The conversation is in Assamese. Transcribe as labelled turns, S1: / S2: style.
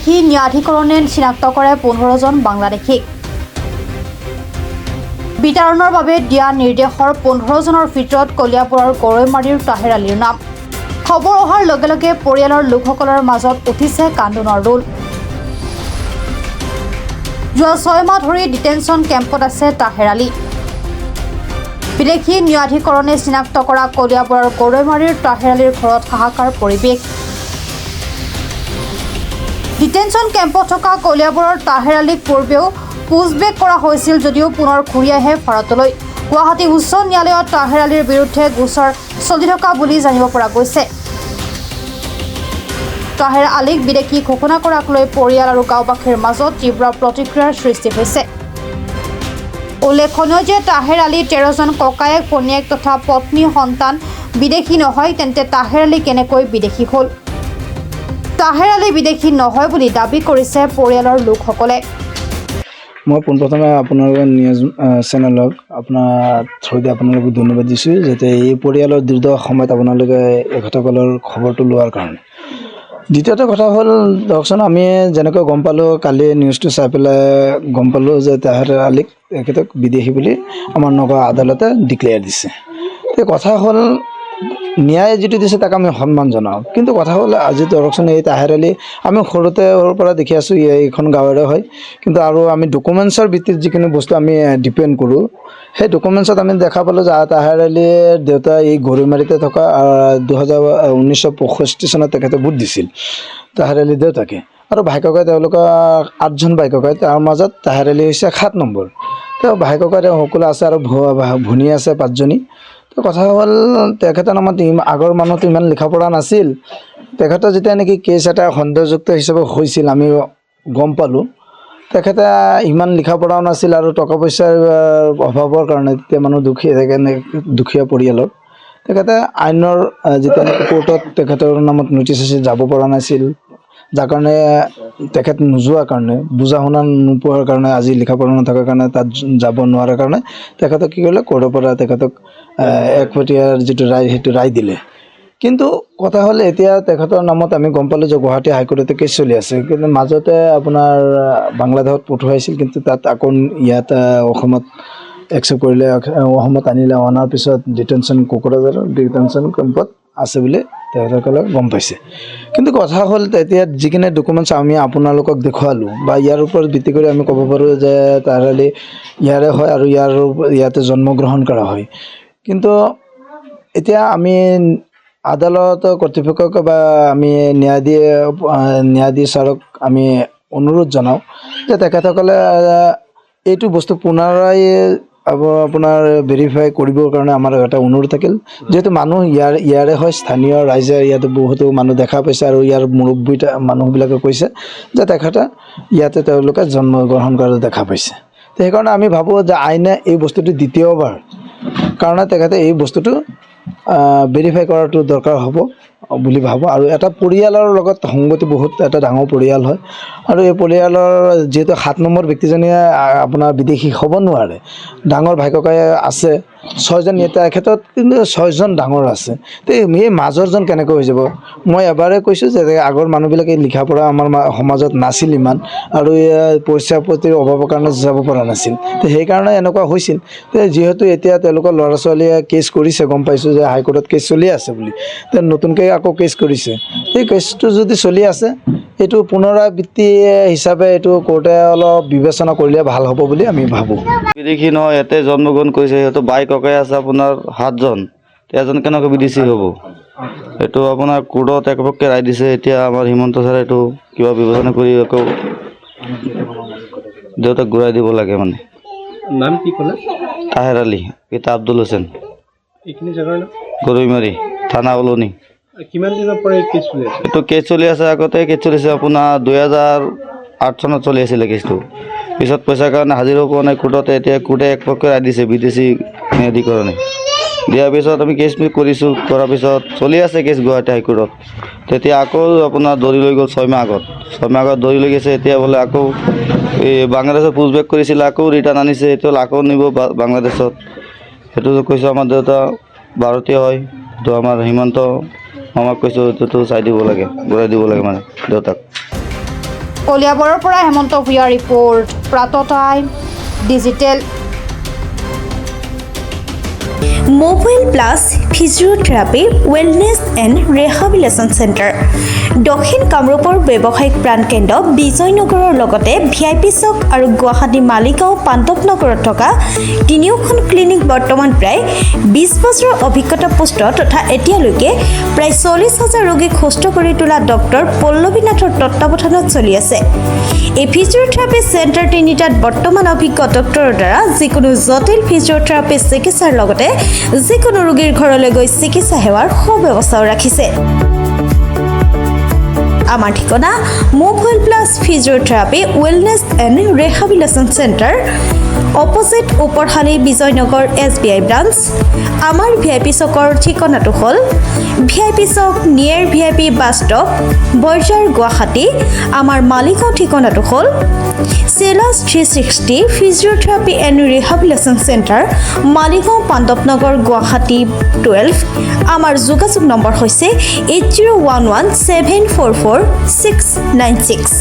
S1: বিদেশী ন্যায়াধিকৰণে চিনাক্ত কৰে 15জন বাংলাদেশীক। বিতৰণৰ বাবে দিয়া নিৰ্দেশৰ 15জনৰ ভিতৰত কলিয়াবৰৰ গৰৈমাৰীৰ তাহেৰ আলীৰ নাম। খবৰ অহাৰ লগে লগে পৰিয়ালৰ লোকসকলৰ মাজত উঠিছে কান্দোনৰ ৰোল। যোৱা 6 মাহ ধৰি ডিটেনশ্যন কেম্পত আছে তাহেৰ আলী। বিদেশী ন্যায়াধিকৰণে চিনাক্ত কৰা কলিয়াবৰৰ গৰৈমাৰীৰ তাহেৰ আলীৰ ঘৰত হাহাকাৰ পৰিৱেশ। ডিটেনশ্যন কেম্পত থকা কলিয়াবৰৰ তাহেৰ আলীক পূৰ্বেও পুছবেক কৰা হৈছিল যদিও পুনৰ ঘূৰি আহে ভাৰতলৈ। গুৱাহাটী উচ্চ ন্যায়ালয়ত তাহেৰ আলীৰ বিৰুদ্ধে গোচৰ চলি থকা বুলি জানিব পৰা গৈছে। তাহেৰ আলীক বিদেশী ঘোষণা কৰাক লৈ পৰিয়াল আৰু গাঁওবাসীৰ মাজত তীব্ৰ প্ৰতিক্ৰিয়াৰ সৃষ্টি হৈছে। উল্লেখনীয় যে তাহেৰ আলী 13জন ককায়েক ভনীয়েক তথা পত্নী সন্তান বিদেশী নহয়, তেন্তে তাহেৰ আলী কেনেকৈ বিদেশী হ'ল? তাহেৰ আলী বিদেশী নহয় বুলি দাবী কৰিছে পৰিয়ালৰ লোকসকলে।
S2: মই পোনপ্ৰথমে আপোনালোকৰ নিউজ চেনেলক আপোনাৰ থ্ৰুদি আপোনালোকক ধন্যবাদ দিছোঁ, যাতে এই পৰিয়ালৰ দীৰ্ঘ সময়ত আপোনালোকে এখেতসকলৰ খবৰটো লোৱাৰ কাৰণে। দ্বিতীয়টো কথা হ'ল, ধৰকচোন আমি যেনেকৈ গম পালোঁ, কালি নিউজটো চাই পেলাই গম পালোঁ যে তাহেৰ আলীক এখেতক বিদেশী বুলি আমাৰ নগাঁও আদালতে ডিক্লেয়াৰ দিছে। এই কথা হ'ল, ন্যায় যিটো দিছে তাক আমি সন্মান জনাওঁ, কিন্তু কথা হ'ল আজি ধৰকচোন এই তাহেৰ আলী আমি সৰুৰ পৰা দেখি আছোঁ এইখন গাঁৱৰে হয়, কিন্তু আৰু আমি ডকুমেণ্টছৰ ভিত্তিত যিখিনি বস্তু আমি ডিপেণ্ড কৰোঁ, সেই ডকুমেণ্টছত আমি দেখা পালোঁ যে তাহেৰ আলীৰ দেউতা এই গৰৈমাৰীতে থকা 1965 চনত তেখেতে ভোট দিছিল তাহেৰ আলীৰ দেউতাকে, আৰু ভাইককাই তেওঁলোকৰ 8জন ভাইককাই, তাৰ মাজত তাহেৰ আলী হৈছে 7 নম্বৰ। তেওঁ ভাইককাই সকলো আছে আৰু ভনী আছে 5জনী। তো কথা হ'ল, তেখেতৰ নামত আগৰ মানুহটো ইমান লিখা পঢ়া নাছিল। তেখেতৰ যেতিয়া নেকি কেছ এটা সন্দেহযুক্ত হিচাপে হৈছিল, আমি গম পালোঁ তেখেতে ইমান লিখা পঢ়াও নাছিল আৰু টকা পইচাৰ অভাৱৰ কাৰণে তেতিয়া মানুহ দুখীয়া পৰিয়ালৰ তেখেতে আইনৰ যেতিয়া নেকি কোৰ্টত তেখেতৰ নামত নটিচ আছিল, যাব পৰা নাছিল, যাৰ কাৰণে তেখেত নোযোৱাৰ কাৰণে, বুজা শুনা নোপোৱাৰ কাৰণে, আজি লিখা পঢ়া নথকাৰ কাৰণে তাত যাব নোৱাৰাৰ কাৰণে তেখেতক কি কৰিলে, কোৰ্টৰ পৰা তেখেতক একপতীয়াৰ যিটো ৰায় সেইটো ৰায় দিলে। কিন্তু কথা হ'ল, এতিয়া তেখেতৰ নামত আমি গম পালোঁ যে গুৱাহাটী হাইকোৰ্টতে কেছ চলি আছে, কিন্তু মাজতে আপোনাৰ বাংলাদেশত পঠোৱাইছিল, কিন্তু তাত আকৌ ইয়াত অসমত একচেপ্ট কৰিলে, অসমত আনিলে, অনাৰ পিছত কোকৰাঝাৰৰ ডিটেনশ্যন কেম্পত আছে বুলি তেখেতসকলে গম পাইছে। কিন্তু কথা হ'ল, এতিয়া যিখিনি ডকুমেণ্টছ আমি আপোনালোকক দেখুৱালোঁ বা ইয়াৰ ওপৰত ভিত্তি কৰি আমি ক'ব পাৰোঁ যে তাহেৰ আলী ইয়াৰে হয় আৰু ইয়াতে জন্মগ্ৰহণ কৰা হয়। কিন্তু এতিয়া আমি আদালত কৰ্তৃপক্ষক বা আমি ন্যায়াধীশ ছাৰক আমি অনুৰোধ জনাওঁ যে তেখেতসকলে এইটো বস্তু পুনৰাই আপোনাৰ ভেৰিফাই কৰিবৰ কাৰণে আমাৰ এটা অনুৰোধ থাকিল, যিহেতু মানুহ ইয়াৰে হয়, স্থানীয় ৰাইজে ইয়াতে বহুতো মানুহ দেখা পাইছে আৰু ইয়াৰ মুৰব্বী মানুহবিলাকে কৈছে যে তেখেতে ইয়াতে তেওঁলোকে জন্মগ্ৰহণ কৰা দেখা পাইছে। তো সেইকাৰণে আমি ভাবোঁ যে আইনে এই বস্তুটো দ্বিতীয়বাৰ কাৰণে তেখেতে এই বস্তুটো ভেৰিফাই কৰাটো দৰকাৰ হ'ব বুলি ভাবোঁ। আৰু এটা পৰিয়ালৰ লগত সংগতি বহুত এটা ডাঙৰ পৰিয়াল হয়, আৰু এই পৰিয়ালৰ যিহেতু 7 নম্বৰ ব্যক্তিজনীয়ে আপোনাৰ বিদেশী হ'ব নোৱাৰে, ডাঙৰ ভাইককাই আছে 6জন, ইয়াৰ ক্ষেত্ৰত কিন্তু 6জন ডাঙৰ আছে। তো এই মাজৰজন কেনেকৈ হৈ যাব? মই এবাৰে কৈছোঁ যে আগৰ মানুহবিলাকে লিখা পঢ়া আমাৰ সমাজত নাছিল ইমান, আৰু পইচা পাতিৰ অভাৱৰ কাৰণে যাব পৰা নাছিল, তো সেইকাৰণে এনেকুৱা হৈছিল। যিহেতু এতিয়া তেওঁলোকৰ ল'ৰা ছোৱালীয়ে কেছ কৰিছে, গম পাইছোঁ যে হাইকোৰ্টত কেছ চলি আছে বুলি, নতুনকৈ আকৌ কেছ কৰিছে। এই কেছটো যদি চলি আছে, এইটো পুনৰাবৃত্তি হিচাপে এইটো কোৰ্টে অলপ বিবেচনা কৰিলে ভাল হ'ব বুলি আমি ভাবোঁ।
S3: বিদেশী নহয়, ইয়াতে জন্মগ্ৰহণ কৰিছে, সিহঁতৰ বাই ককাই আছে আপোনাৰ 7জন, এজন কেনেকৈ বিদেশী হ'ব? এইটো আপোনাৰ কোৰ্টত একপক্ষে ৰায় দিছে। এতিয়া আমাৰ হিমন্ত ছাৰে এইটো কিবা বিবেচনা কৰি আকৌ দেউতাক ঘূৰাই দিব লাগে। মানে
S4: নাম কি ক'লে?
S3: তাহেৰ আলী, পিতা আব্দুল হোসেন,
S4: এইখিনি জেগাৰ নাম
S3: গৰৈমাৰী থানা উলনি।
S4: কিমান দিনৰ পৰা এই কেছ চলি আছে?
S3: এইটো কেছ চলি আছে, আগতে কেছ চলিছে আপোনাৰ 2008 চনত চলি আছিলে কেছটো, পিছত পইচাৰ কাৰণে হাজিৰ হ'ব পৰা নাই কোৰ্টতে। এতিয়া কোৰ্টে একপক্ষে ৰায় দিছে বিদেশী ন্যায়াধিকৰণে, দিয়াৰ পিছত আমি কেছ কৰিছোঁ, কৰাৰ পিছত চলি আছে কেছ গুৱাহাটী হাইকোৰ্টত। তেতিয়া আকৌ আপোনাৰ ধৰি লৈ গ'ল 6 মাহ আগত ধৰি লৈ গৈছে। এতিয়া বোলে আকৌ এই বাংলাদেশত পুছবেক কৰিছিলে, আকৌ ৰিটাৰ্ণ আনিছে, এতিয়া আকৌ নিব বাংলাদেশত। সেইটো কৈছোঁ আমাৰ দেউতা ভাৰতীয় হয়, তো আমাৰ হিমন্ত আমাক কৈছোঁ এইটোতো চাই দিব লাগে, ঘূৰাই দিব লাগে মানে দেউতাক।
S1: কলিয়াবৰৰ পৰা হেমন্ত ভূঞাৰ ৰিপৰ্ট প্ৰাত time digital.
S5: Mobile plus physiotherapy wellness and rehabilitation centre দক্ষিণ কামৰূপৰ ব্যৱসায়িক প্ৰাণকেন্দ্ৰ বিজয়নগৰৰ লগতে VIP চক আৰু গুৱাহাটী মালিগাঁও পাণ্ডৱনগৰত থকা তিনিওখন ক্লিনিক বৰ্তমান প্ৰায় 20 বছৰৰ অভিজ্ঞতা পুষ্ট তথা এতিয়ালৈকে প্ৰায় 40,000 ৰোগীক সুস্থ কৰি তোলা ডক্টৰ পল্লৱী নাথৰ তত্ত্বাৱধানত চলি আছে। এই ফিজিঅ'থেৰাপি চেণ্টাৰ তিনিটাত বৰ্তমান অভিজ্ঞ ডক্টৰৰ দ্বাৰা যিকোনো জটিল ফিজিঅ'থেৰাপি চিকিৎসাৰ লগতে যিকোনো ৰোগীৰ ঘৰলৈ গৈ চিকিৎসা সেৱাৰ সুব্যৱস্থাও ৰাখিছে। আমাৰ ঠিকনা mobile plus physiotherapy wellness and rehabilitation centre opposite Oparshali Bijoynagar SBI branch. আমাৰ VIP চকৰ ঠিকনাটো হ'ল VIP চক near VIP bus stop Borjhar Guwahati. আমাৰ মালিগাঁও ঠিকনাটো হ'ল চেলাছ 360 physiotherapy and rehabilitation centre Maligaon Pandunagar Guwahati 12। আমাৰ যোগাযোগ নম্বৰ হৈছে 8011744696।